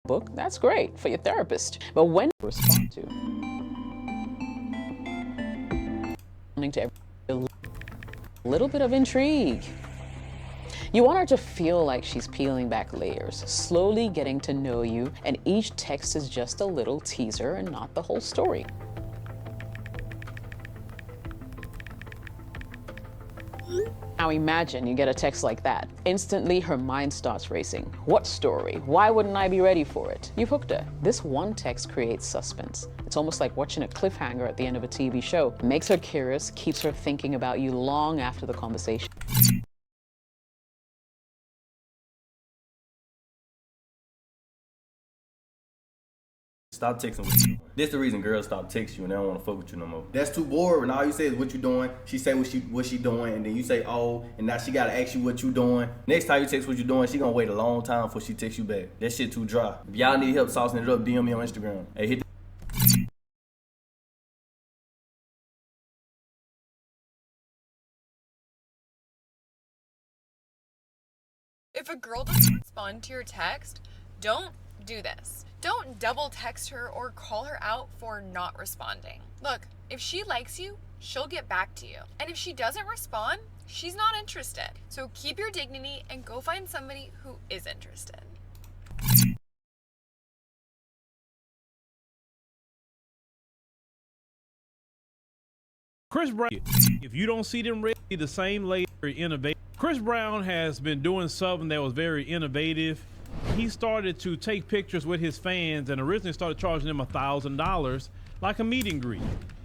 book, that's great for your therapist. But when you respond to a little bit of intrigue. You want her to feel like she's peeling back layers, slowly getting to know you, and each text is just a little teaser and not the whole story. Now imagine you get a text like that. Instantly, her mind starts racing. What story? Why wouldn't I be ready for it? You've hooked her. This one text creates suspense. It's almost like watching a cliffhanger at the end of a TV show. It makes her curious, keeps her thinking about you long after the conversation. Stop texting with you. This the reason girls stop texting you and they don't want to fuck with you no more. That's too bored when all you say is what you doing. She say what she doing, and then you say oh, and now she gotta ask you what you doing. Next time you text what you doing, she gonna wait a long time before she texts you back. That shit too dry. If y'all need help saucing it up, DM me on Instagram. Hey, hit If a girl doesn't respond to your text, don't do this. Don't double text her or call her out for not responding. Look, if she likes you, she'll get back to you. And if she doesn't respond, she's not interested. So keep your dignity and go find somebody who is interested. Chris Brown, if you don't see them ready, the same lady innovative. Chris Brown has been doing something that was very innovative. He started to take pictures with his fans and originally started charging them $1,000 like a meet and greet.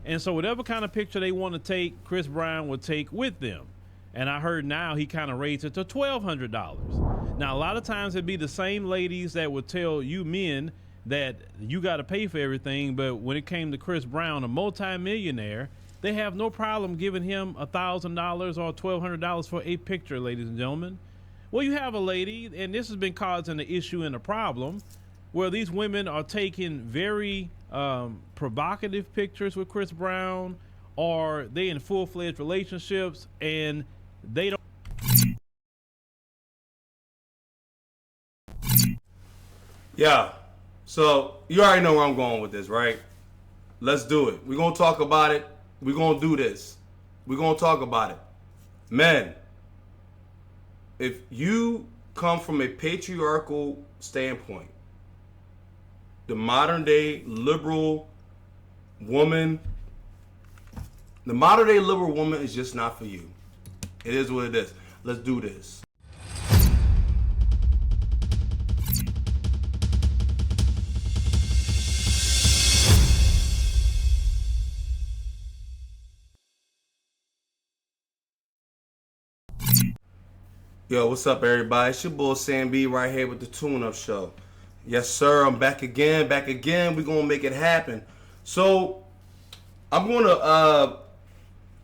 And so whatever kind of picture they want to take, Chris Brown would take with them. And I heard now he kind of raised it to $1,200. Now, a lot of times it'd be the same ladies that would tell you men that you got to pay for everything. But when it came to Chris Brown, a multimillionaire, they have no problem giving him $1,000 or $1,200 for a picture, ladies and gentlemen. Well, you have a lady, and this has been causing an issue and a problem, where these women are taking very provocative pictures with Chris Brown, or they in full-fledged relationships, and they don't. Yeah, so you already know where I'm going with this, right? Let's do it. We're going to talk about it. We're going to do this. We're going to talk about it. Men, if you come from a patriarchal standpoint, the modern day liberal woman is just not for you. It is what it is. Let's do this. Yo, what's up, everybody? It's your boy Sam B right here with the Tune Up Show. Yes, sir. I'm back again. We're gonna make it happen. So I'm gonna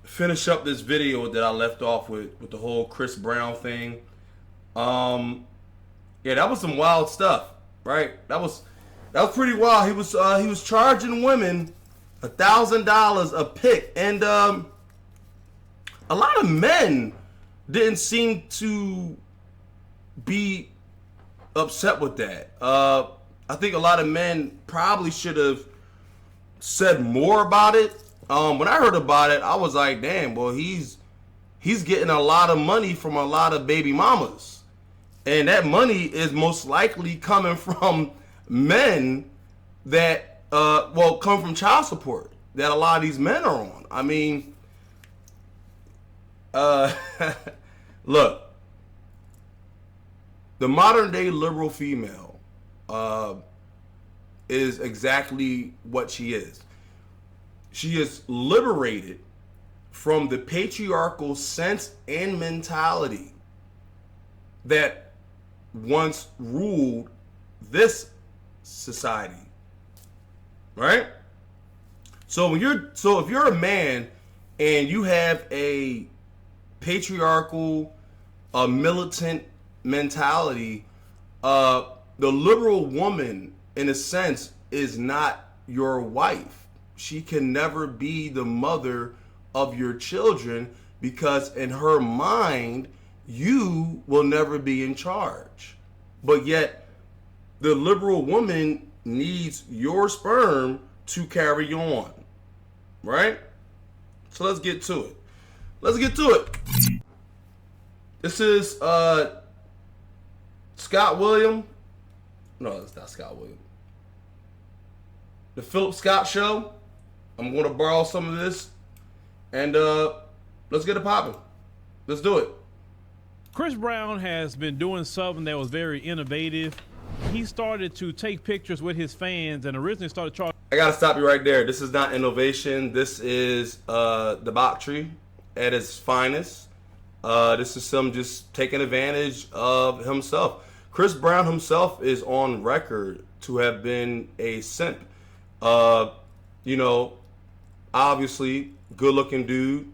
finish up this video that I left off with the whole Chris Brown thing. Yeah, that was some wild stuff, right? That was pretty wild. He was charging women $1,000 a pic, and a lot of men didn't seem to be upset with that. I think a lot of men probably should have said more about it. When I heard about it, I was like, damn, well, he's getting a lot of money from a lot of baby mamas. And that money is most likely coming from men that, come from child support that a lot of these men are on. I mean, look, the modern day liberal female is exactly what she is. She is liberated from the patriarchal sense and mentality that once ruled this society, right? So if you're a man and you have a patriarchal, militant mentality, the liberal woman, in a sense, is not your wife. She can never be the mother of your children because in her mind, you will never be in charge. But yet, the liberal woman needs your sperm to carry on, right? So let's get to it. This is Scott William. No, it's not Scott William. The Philip Scott Show. I'm going to borrow some of this, and let's get it popping. Let's do it. Chris Brown has been doing something that was very innovative. He started to take pictures with his fans and originally started charging. I gotta stop you right there. This is not innovation. This is debauchery at its finest. This is some just taking advantage of himself. Chris Brown himself is on record to have been a simp. You know, obviously, good-looking dude.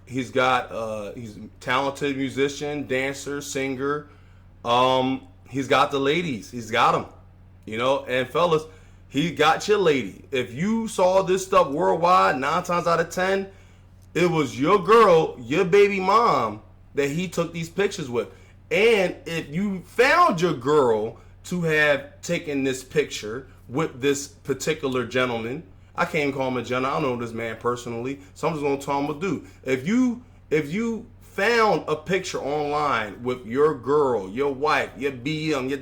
He's a talented musician, dancer, singer. He's got the ladies. He's got them. You know, and fellas, he got your lady. If you saw this stuff worldwide, 9 times out of 10, it was your girl, your baby mom, that he took these pictures with. And if you found your girl to have taken this picture with this particular gentleman, I can't even call him a gentleman. I don't know this man personally, so I'm just gonna tell him a dude. If you found a picture online with your girl, your wife, your BM, your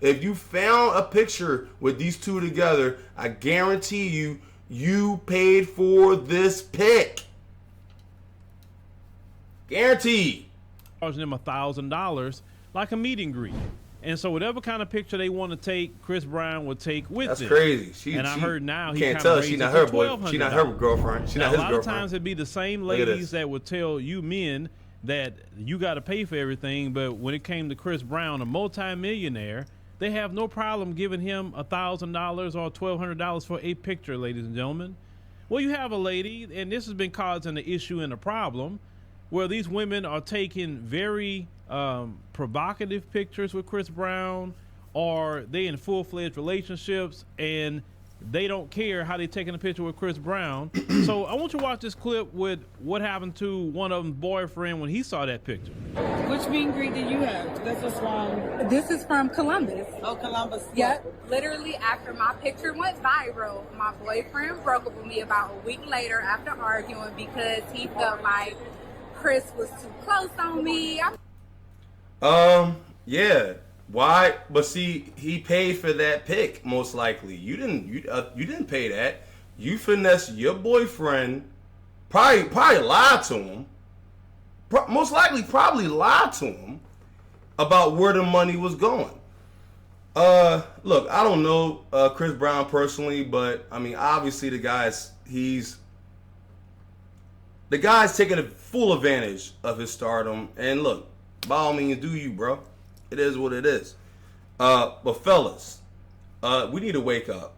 if you found a picture with these two together, I guarantee you paid for this pic. Guaranteed. Charging them $1,000 like a meet and greet. And so whatever kind of picture they want to take, Chris Brown would take with That's them. crazy. I heard now he can't kind tell of she not her boy. She not her girlfriend. She now, not his a lot girlfriend. of times it'd be the same ladies that would tell you men that you got to pay for everything, but when it came to Chris Brown, a multimillionaire, they have no problem giving him $1,000 or $1,200 for a picture, ladies and gentlemen. Well, you have a lady, and this has been causing an issue and a problem, where these women are taking very provocative pictures with Chris Brown, or they in full-fledged relationships and they don't care how they taking a picture with Chris Brown. So I want you to watch this clip with what happened to one of them's boyfriend when he saw that picture. Which meet and greet did you have? This is from... This is from Columbus. Oh, Columbus. Yep. Literally after my picture went viral, my boyfriend broke up with me about a week later after arguing because he felt like Chris was too close on me. Yeah. Why? But see, he paid for that pic most likely. You didn't pay that. You finessed your boyfriend. Probably lied to him. Most likely, probably lied to him about where the money was going. Look, I don't know Chris Brown personally, but I mean, obviously the guy's taking a full advantage of his stardom. And look, by all means, do you, bro? It is what it is. But fellas, we need to wake up.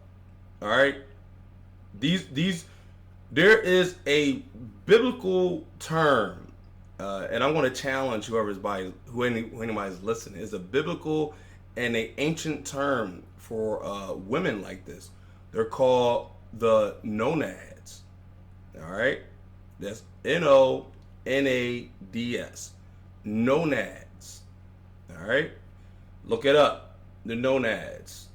All right. There is a biblical term, and I'm going to challenge who anybody's listening. It's a biblical and an ancient term for women like this. They're called the nonads. All right. That's Nonads. Nonads. All right, look it up. The nonads.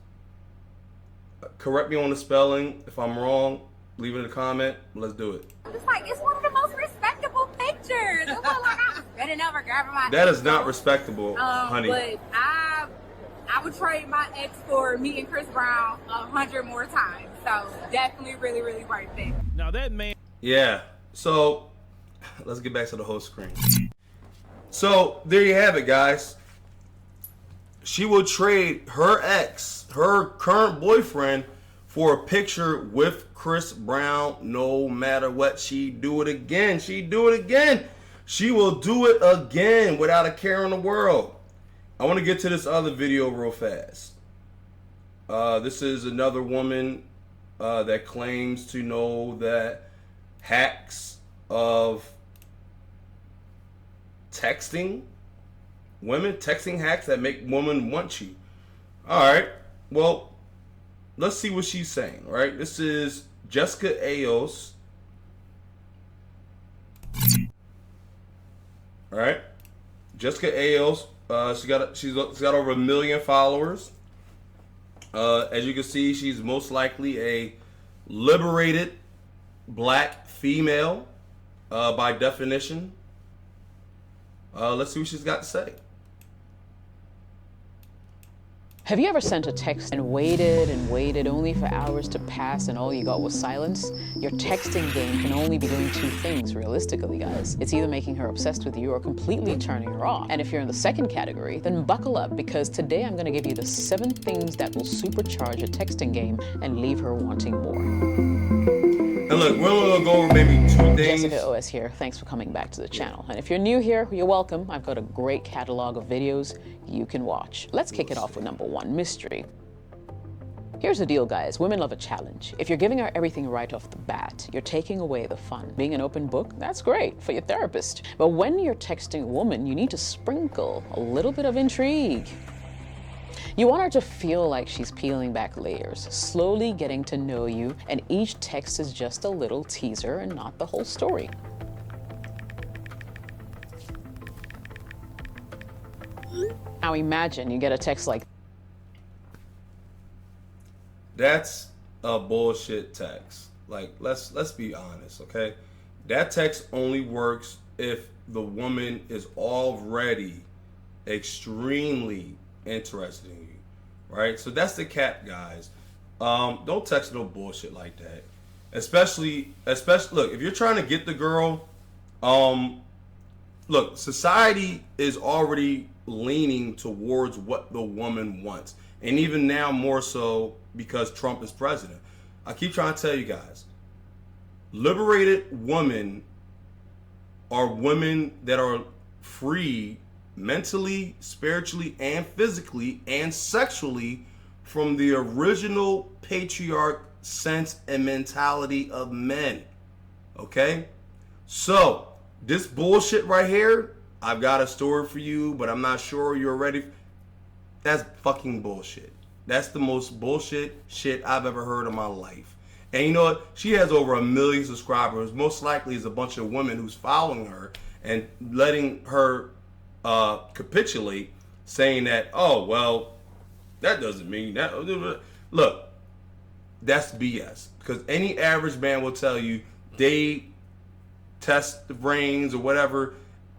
Correct me on the spelling if I'm wrong. Leave it in a comment. Let's do it. I'm just like, it's one of the most respectable pictures. It looked like I was bending over grabbing my. That is not respectable, honey. But I would trade my ex for meeting Chris Brown 100 more times. So definitely, really, really worth it. Now that man. Yeah. So let's get back to the whole screen. So there you have it, guys. She will trade her ex, her current boyfriend, for a picture with Chris Brown no matter what. She do it again. She do it again. She will do it again without a care in the world. I want to get to this other video real fast. This is another woman that claims to know that hacks of texting. Women, texting hacks that make women want you. All right. Well, let's see what she's saying. All right. This is Jessica Ayos. All right. Jessica Ayos She's got over 1 million followers. As you can see, she's most likely a liberated black female by definition. Let's see what she's got to say. Have you ever sent a text and waited only for hours to pass and all you got was silence? Your texting game can only be doing two things, realistically, guys. It's either making her obsessed with you or completely turning her off. And if you're in the second category, then buckle up, because today I'm gonna give you the 7 things that will supercharge a texting game and leave her wanting more. And look, we're gonna go over maybe 2 things. Jessica OS here. Thanks for coming back to the channel. And if you're new here, you're welcome. I've got a great catalog of videos you can watch. Let's kick it off with number 1, mystery. Here's the deal, guys. Women love a challenge. If you're giving her everything right off the bat, you're taking away the fun. Being an open book, that's great for your therapist. But when you're texting a woman, you need to sprinkle a little bit of intrigue. You want her to feel like she's peeling back layers, slowly getting to know you, and each text is just a little teaser and not the whole story. Now imagine you get a text like, That's a bullshit text. Like, let's be honest, okay? That text only works if the woman is already extremely interested in you, right? So that's the cap, guys. Don't text no bullshit like that. Especially look, if you're trying to get the girl, look, society is already leaning towards what the woman wants. And even now more so because Trump is president. I keep trying to tell you guys, liberated women are women that are free mentally, spiritually, and physically, and sexually from the original patriarch sense and mentality of men. Okay? So, this bullshit right here, I've got a story for you, but I'm not sure you're ready. That's fucking bullshit. That's the most bullshit shit I've ever heard in my life. And you know what? She has over 1 million subscribers. Most likely is a bunch of women who's following her and letting her capitulate, saying that, oh, well, that doesn't mean that. Look, that's BS. Because any average man will tell you they test the brains or whatever.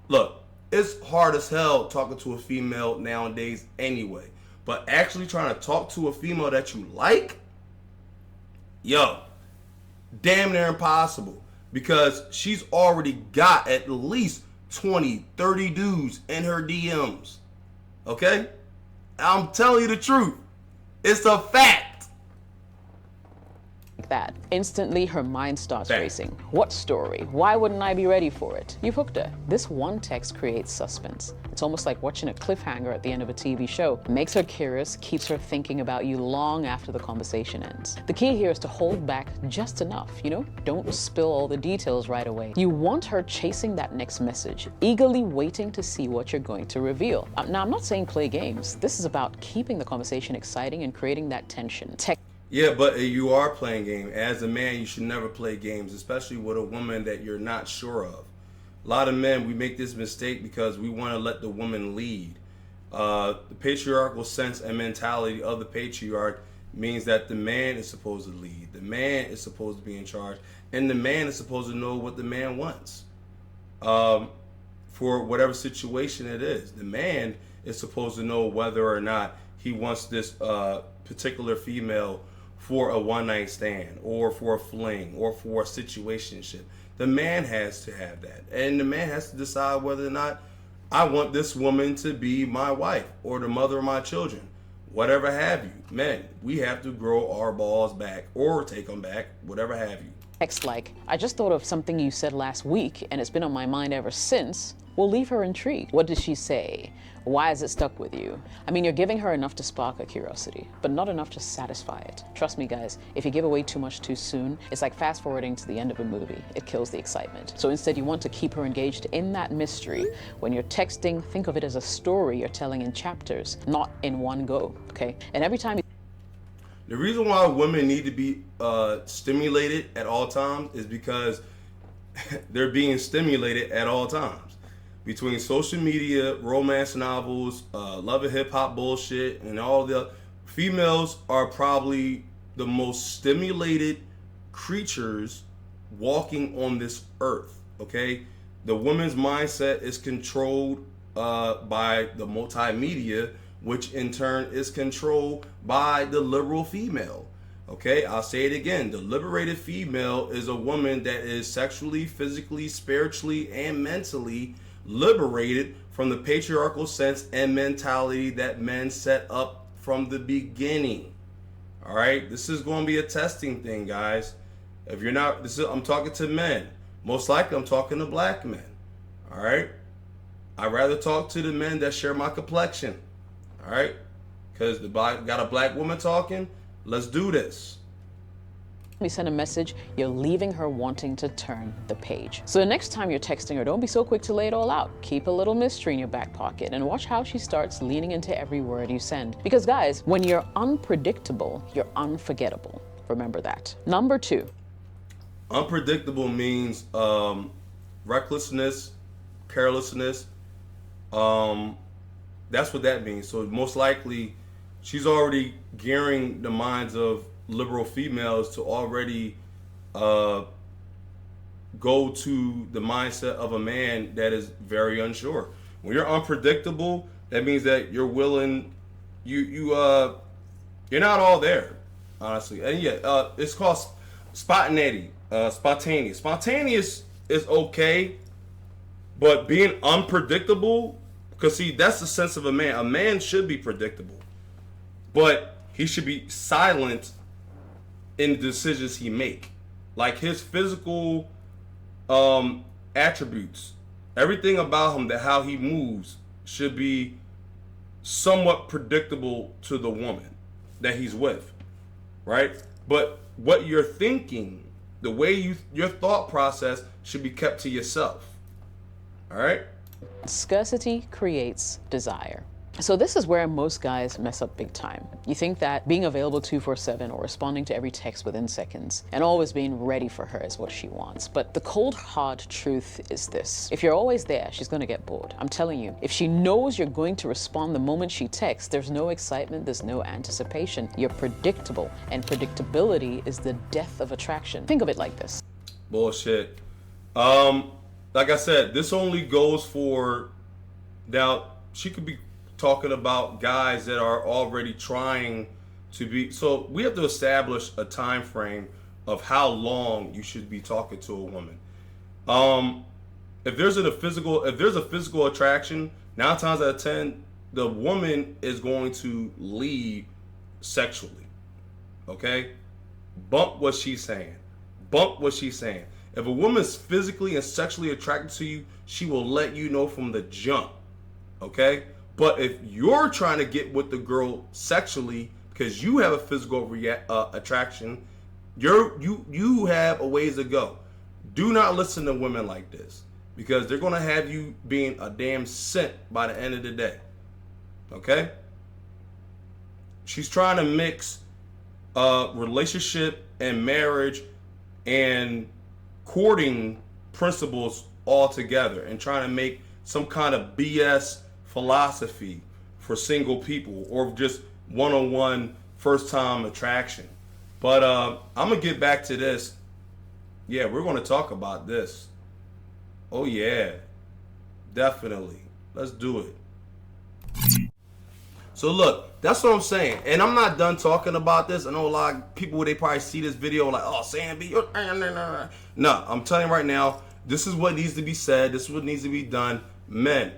Look, it's hard as hell talking to a female nowadays anyway. But actually trying to talk to a female that you like, yo, damn near impossible. Because she's already got at least 20, 30 dudes in her DMs. Okay? I'm telling you the truth. It's a fact. like that. Instantly, her mind starts racing. What story? Why wouldn't I be ready for it? You've hooked her. This one text creates suspense. It's almost like watching a cliffhanger at the end of a TV show. It makes her curious, keeps her thinking about you long after the conversation ends. The key here is to hold back just enough, you know? Don't spill all the details right away. You want her chasing that next message, eagerly waiting to see what you're going to reveal. Now, I'm not saying play games. This is about keeping the conversation exciting and creating that tension. Yeah, but you are playing game. As a man, you should never play games, especially with a woman that you're not sure of. A lot of men, we make this mistake because we want to let the woman lead. The patriarchal sense and mentality of the patriarch means that the man is supposed to lead. The man is supposed to be in charge. And the man is supposed to know what the man wants for whatever situation it is. The man is supposed to know whether or not he wants this particular female for a one-night stand or for a fling or for a situationship. The man has to have that. And the man has to decide whether or not I want this woman to be my wife or the mother of my children. Whatever have you. Men, we have to grow our balls back or take them back, whatever have you. Text like, I just thought of something you said last week and it's been on my mind ever since, will leave her intrigued. What did she say? Why is it stuck with you? I mean, you're giving her enough to spark her curiosity, but not enough to satisfy it. Trust me, guys, if you give away too much too soon, it's like fast forwarding to the end of a movie. It kills the excitement. So instead, you want to keep her engaged in that mystery. When you're texting, think of it as a story you're telling in chapters, not in one go, okay? And every time The reason why women need to be stimulated at all times is because they're being stimulated at all times. between social media, romance novels, love and hip hop bullshit, and all the females are probably the most stimulated creatures walking on this earth. Okay, the woman's mindset is controlled by the multimedia, which in turn is controlled by the liberal female. Okay, I'll say it again. The liberated female is a woman that is sexually, physically, spiritually, and mentally liberated from the patriarchal sense and mentality that men set up from the beginning. All right, this is going to be a testing thing, guys. If you're not, I'm talking to men. Most likely, I'm talking to black men. All right, I'd rather talk to the men that share my complexion. All right, because got a black woman talking. Let's do this. We send a message, you're leaving her wanting to turn the page. So the next time you're texting her, don't be so quick to lay it all out. Keep a little mystery in your back pocket and watch how she starts leaning into every word you send. Because guys, when you're unpredictable, you're unforgettable. Remember that. Number 2. Unpredictable means recklessness, carelessness. That's what that means. So most likely, she's already gearing the minds of liberal females to already go to the mindset of a man that is very unsure. When you're unpredictable, that means that you're willing, you're not all there, honestly. And yeah, it's called spontaneity, spontaneous. Spontaneous is okay, but being unpredictable, because see, that's the sense of a man. A man should be predictable, but he should be silent in the decisions he make. Like his physical attributes, everything about him, that how he moves should be somewhat predictable to the woman that he's with, right? But what you're thinking, the way your thought process should be kept to yourself. All right? Scarcity creates desire. So this is where most guys mess up big time. You think that being available 24/7 or responding to every text within seconds and always being ready for her is what she wants. But the cold, hard truth is this. If you're always there, she's gonna get bored. I'm telling you, if she knows you're going to respond the moment she texts, there's no excitement, there's no anticipation. You're predictable, and predictability is the death of attraction. Think of it like this. Bullshit. Like I said, this only goes for, now she could be talking about guys that are already trying to be, so we have to establish a time frame of how long you should be talking to a woman. If there's a physical attraction, 9 times out of 10 the woman is going to lead sexually. Okay, bump what she's saying. If a woman's physically and sexually attracted to you, she will let you know from the jump. Okay? But if you're trying to get with the girl sexually because you have a physical attraction, you have a ways to go. Do not listen to women like this, because they're going to have you being a damn simp by the end of the day. Okay? She's trying to mix relationship and marriage and courting principles all together and trying to make some kind of BS philosophy for single people or just one-on-one first-time attraction. But I'm gonna get back to this. Yeah, we're gonna talk about this. Oh yeah, definitely. Let's do it. So look, that's what I'm saying, and I'm not done talking about this. I know a lot of people, they probably see this video like, oh, Sam B, you're... No, I'm telling you right now, this is what needs to be said. This is what needs to be done. Men,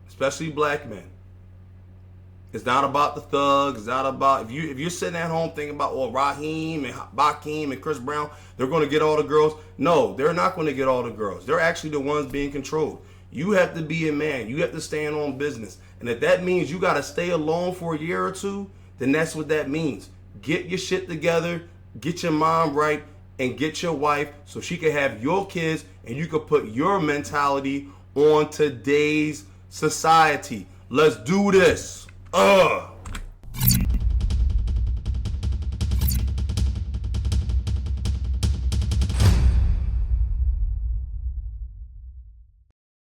especially black men. It's not about the thugs. It's not about, if you're sitting at home thinking about, oh, Raheem and Bakeem and Chris Brown, they're going to get all the girls. No, they're not going to get all the girls. They're actually the ones being controlled. You have to be a man. You have to stand on business. And if that means you got to stay alone for a year or two, then that's what that means. Get your shit together, get your mom right, and get your wife so she can have your kids and you can put your mentality on today's society. Let's do this.